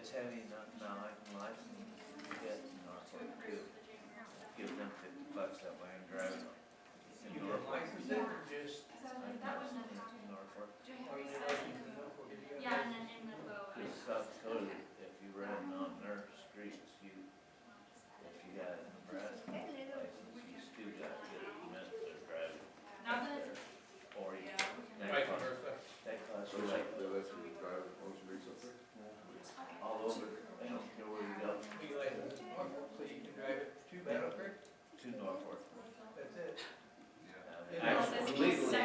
it's heavy enough now, I can license it in Norfolk too. Give them $50 that way and drive it. You can license it or just, I'm licensed in Norfolk. or you license in Norfolk, if you got Yeah, and license. then in Limbo, Because South Dakota, if you ride on their streets, if you got a Nebraska license, you still got to get a permit to drive it. now that it's, Or you, Vice versa. that costs you like They let you drive on streets up there? all over, they don't care where you go, You license in Norfolk, so you can drive it to Battle Creek, to Norfolk. that's it. Actually, legally,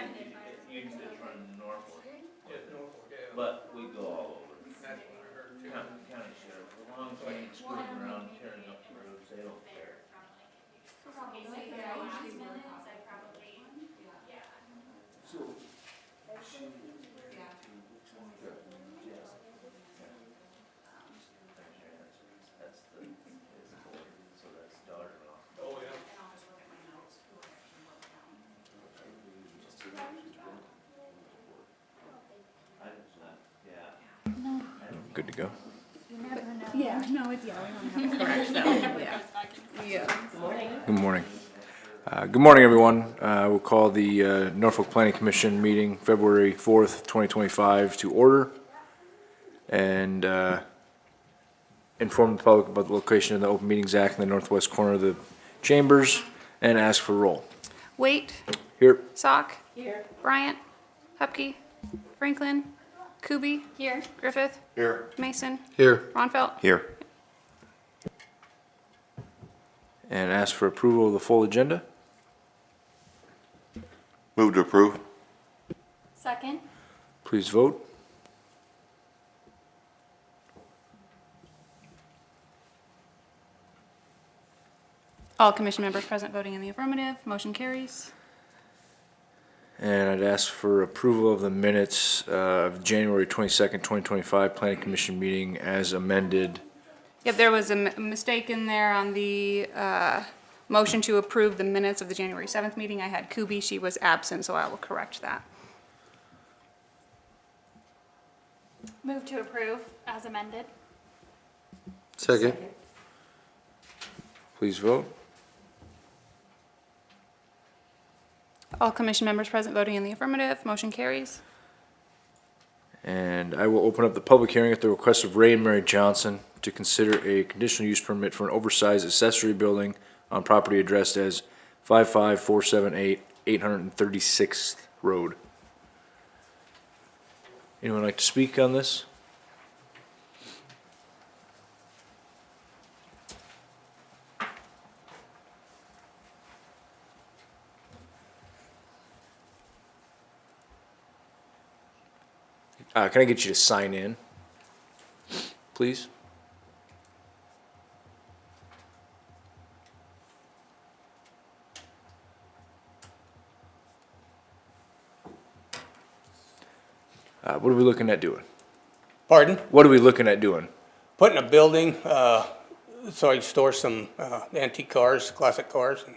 you can just run to Norfolk, Just Norfolk, yeah. but we go all over. That's what I heard too. County sheriff, as long as we ain't screwing around tearing up the roads, they don't care. okay, so for the last minutes, I probably, yeah. So, That's the, it's board, so that's daughter-in-law. Oh, yeah. I don't, yeah. Good to go. Yeah, no, it's, yeah, we don't have to correct that. Yeah. Good morning. Good morning, everyone. We'll call the Norfolk Planning Commission meeting February 4th, 2025 to order and inform the public about the location of the Open Meetings Act in the northwest corner of the chambers and ask for roll. Wait, Here. Sock. Here. Bryant. Hupkey. Franklin. Kuby. Here. Griffith. here. Mason. Here. Ronfelt. Here. And ask for approval of the full agenda. Move to approve. Second. Please vote. All commission members present voting in the affirmative. Motion carries. And I'd ask for approval of the minutes of January 22nd, 2025 Planning Commission meeting as amended. Yep, there was a mistake in there on the motion to approve the minutes of the January 7th meeting. I had Kuby, she was absent, so I will correct that. Move to approve as amended. Second. Please vote. All commission members present voting in the affirmative. Motion carries. And I will open up the public hearing at the request of Ray and Mary Johnson to consider a conditional use permit for an oversized accessory building on property addressed as 55478 836th Road. Anyone like to speak on this? Can I get you to sign in, please? What are we looking at doing? Pardon? What are we looking at doing? Putting a building, so I can store some, antique cars, classic cars and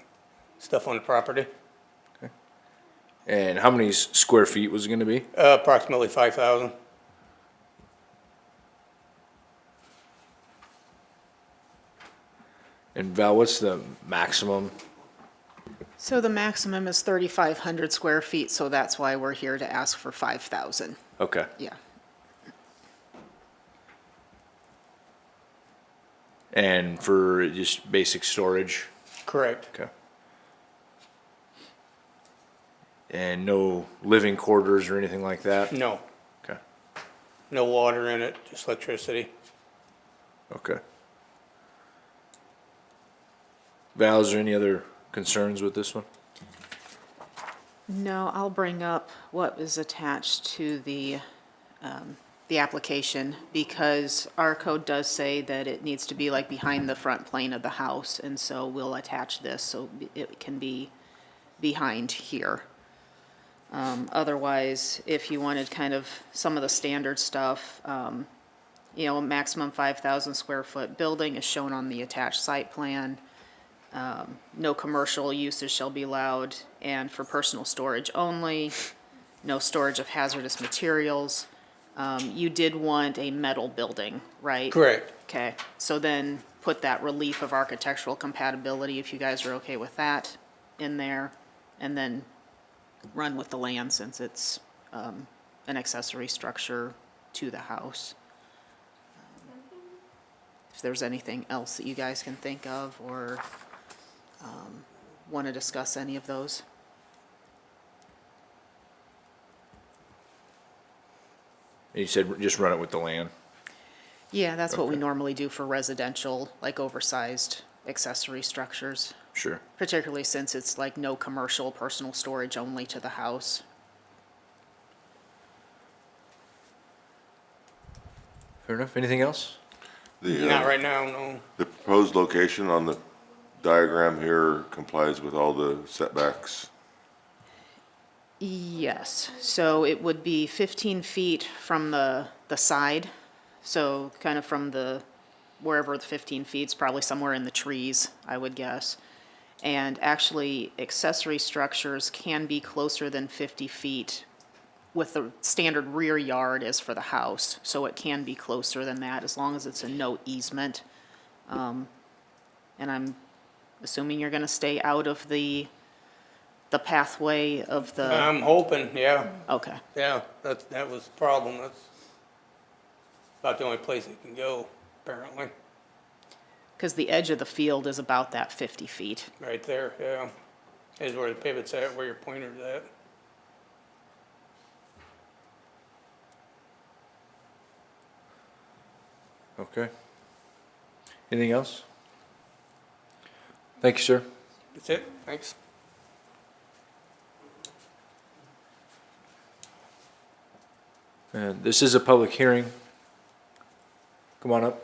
stuff on the property. And how many square feet was it gonna be? Approximately 5,000. And Val, what's the maximum? So the maximum is 3,500 square feet, so that's why we're here to ask for 5,000. Okay. Yeah. And for just basic storage? Correct. Okay. And no living quarters or anything like that? No, Okay, no water in it, just electricity. okay. Val, is there any other concerns with this one? No, I'll bring up what was attached to the application, because our code does say that it needs to be like behind the front plane of the house, and so we'll attach this so it can be behind here. Otherwise, if you wanted kind of some of the standard stuff, you know, a maximum 5,000 square foot building is shown on the attached site plan. No commercial uses shall be allowed, and for personal storage only. No storage of hazardous materials. You did want a metal building, right? Correct. Okay, so then put that relief of architectural compatibility, if you guys are okay with that, in there, and then run with the land since it's an accessory structure to the house. If there's anything else that you guys can think of or want to discuss any of those. You said just run it with the land. Yeah, that's what we Okay. normally do for residential, like oversized accessory structures, Sure. particularly since it's like no commercial, personal storage only to the house. Fair enough. Anything else? Not right now, no. The proposed location on the diagram here complies with all the setbacks. Yes, so it would be 15 feet from the side, so kind of from the, wherever the 15 feet's probably somewhere in the trees, I would guess. And actually, accessory structures can be closer than 50 feet with the standard rear yard is for the house, so it can be closer than that as long as it's a no easement. And I'm assuming you're gonna stay out of the pathway of the, I'm hoping, yeah, okay. yeah, that was the problem. That's about the only place it can go, apparently, Because the edge of the field is about that 50 feet. right there, yeah. Is where the pivot's at, where your pointer's at. Okay. Anything else? Thank you, sir. That's it, thanks. This is a public hearing. Come on up.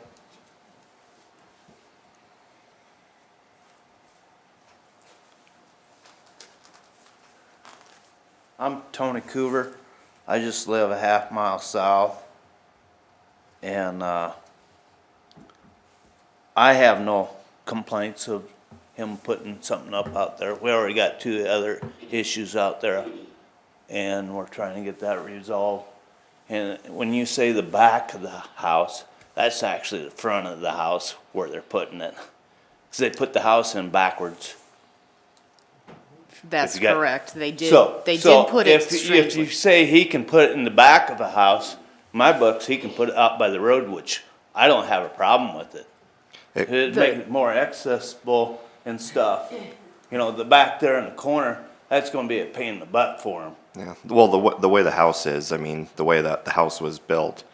I'm Tony Coover. I just live a half mile south. And, I have no complaints of him putting something up out there. We already got two other issues out there, and we're trying to get that resolved. And when you say the back of the house, that's actually the front of the house where they're putting it. 'Cause they put the house in backwards. That's you got- correct. They did So put it if you strangely. say he can put it in the back of a house, my books, he can put it out by the road, which I don't have a problem with it. It'd make it more accessible and stuff. You know, the back there in the corner, that's gonna be a pain in the butt for him. Yeah, well, the way the house is, I mean, the way that the house was built,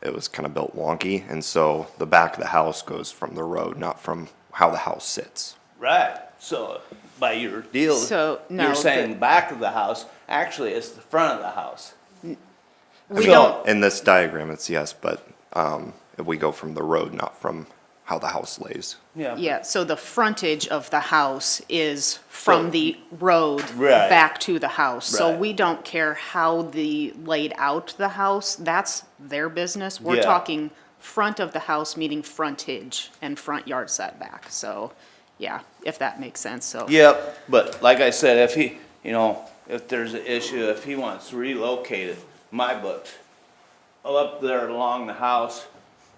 it was kind of built wonky, and so the back of the house goes from the road, not from how the house sits. Right, so by your deal, So, no, you're saying the- the back of the house, actually it's the front of the house. We So- don't, In this diagram, it's yes, but we go from the road, not from how the house lays. yeah, so the frontage of the house is from So- the road Right. back to the house. So Right. we don't care how the laid out the house, that's their business. We're Yeah. talking front of the house, meaning frontage and front yard setback. So, yeah, if that makes sense, so. Yep, but like I said, if he, you know, if there's an issue, if he wants to relocate it, my books, up there along the house,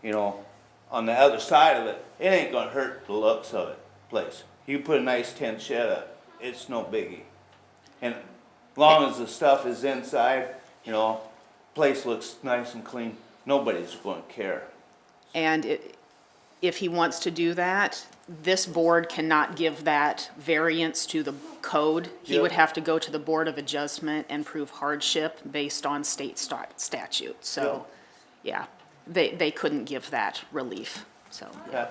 you know, on the other side of it, it ain't gonna hurt the looks of it, place. You put a nice tin shed up, it's no biggie. And long as the stuff is inside, you know, place looks nice and clean, nobody's gonna care. And if he wants to do that, this board cannot give that variance to the code. He would Yep. have to go to the Board of Adjustment and prove hardship based on state statute. So, yeah, they couldn't give that relief, so, yeah.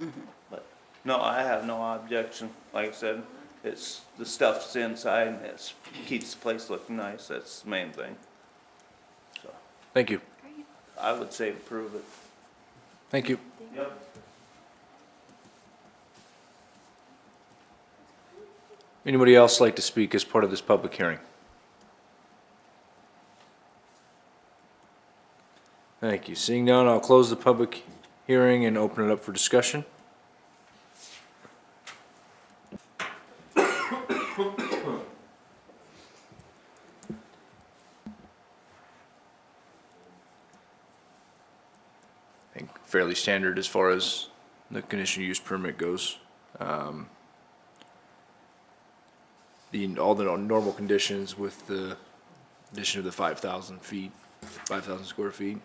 Okay. But, no, I have no objection, like I said, it's, the stuff's inside, and it's, keeps the place looking nice, that's the main thing. So, Thank you. I would say approve it. Thank you. Yep. Anybody else like to speak as part of this public hearing? Thank you. Seeing none, I'll close the public hearing and open it up for discussion. fairly standard as far as the conditional use permit goes. All the normal conditions with the addition of the 5,000 feet, 5,000 square feet.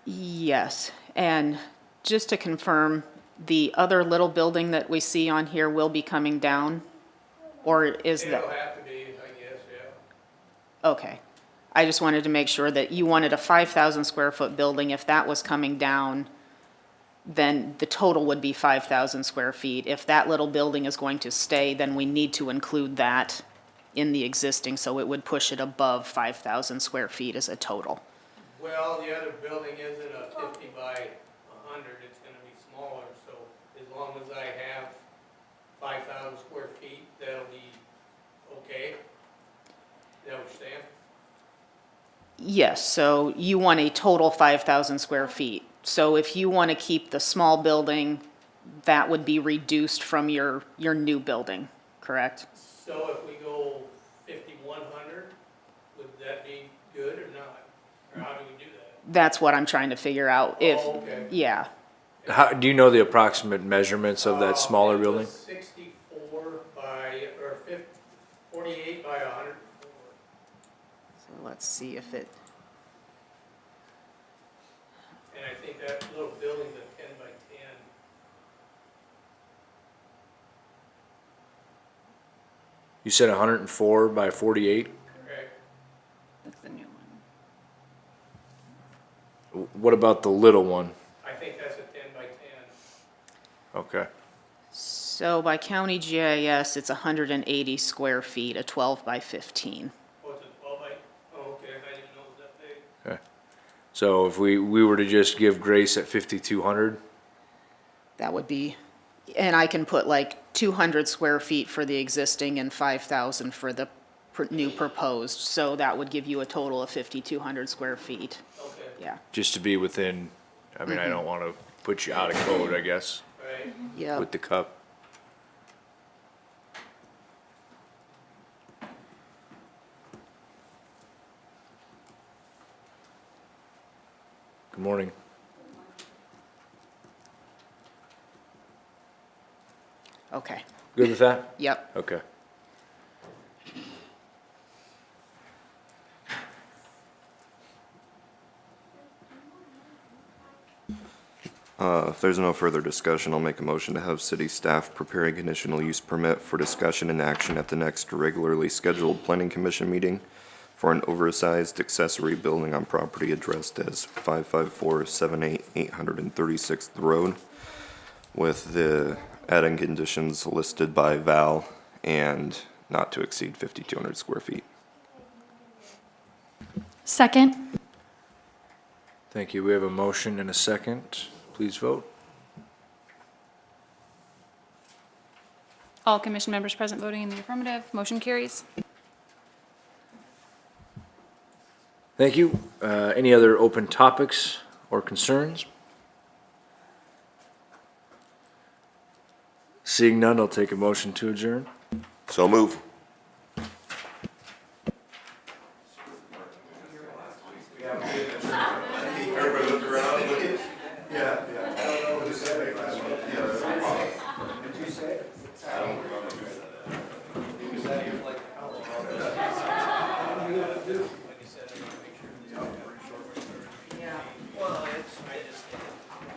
Yes, and just to confirm, the other little building that we see on here will be coming down? Or is that? It'll have to be, I guess, yeah. Okay. I just wanted to make sure that you wanted a 5,000 square foot building. If that was coming down, then the total would be 5,000 square feet. If that little building is going to stay, then we need to include that in the existing, so it would push it above 5,000 square feet as a total. Well, the other building isn't a 50 by 100, it's gonna be smaller, so as long as I have 5,000 square feet, that'll be okay? Is that what you're saying? Yes, so you want a total 5,000 square feet. So if you want to keep the small building, that would be reduced from your new building, correct? So if we go 5,100, would that be good or not? Or how do we do that? That's what I'm trying to figure out. If, Oh, okay. yeah. Do you know the approximate measurements of that smaller It was building? 64 by, or 48 by 104. So let's see if it, And I think that little building's a 10 by 10. You said 104 by 48? Correct. that's the new one. What about the little one? I think that's a 10 by 10. Okay. So by county GIS, it's 180 square feet, a 12 by 15. Oh, it's a 12 by, oh, okay, I didn't know it was that big. Okay. So if we were to just give grace at 5,200, That would be, and I can put like 200 square feet for the existing and 5,000 for the new proposed. So that would give you a total of 5,200 square feet. Okay, Yeah, just to be within, I mean, I don't want to put you out of code, I guess, right. yeah. with the cup. Good morning. Okay, Good with that? yep. Okay. If there's no further discussion, I'll make a motion to have city staff prepare a conditional use permit for discussion and action at the next regularly scheduled planning commission meeting for an oversized accessory building on property addressed as 55478 836th Road, with the adding conditions listed by Val and not to exceed 5,200 square feet. Second. Thank you. We have a motion and a second. Please vote. All commission members present voting in the affirmative, motion carries. Thank you. Any other open topics or concerns? Seeing none, I'll take a motion to adjourn. So move.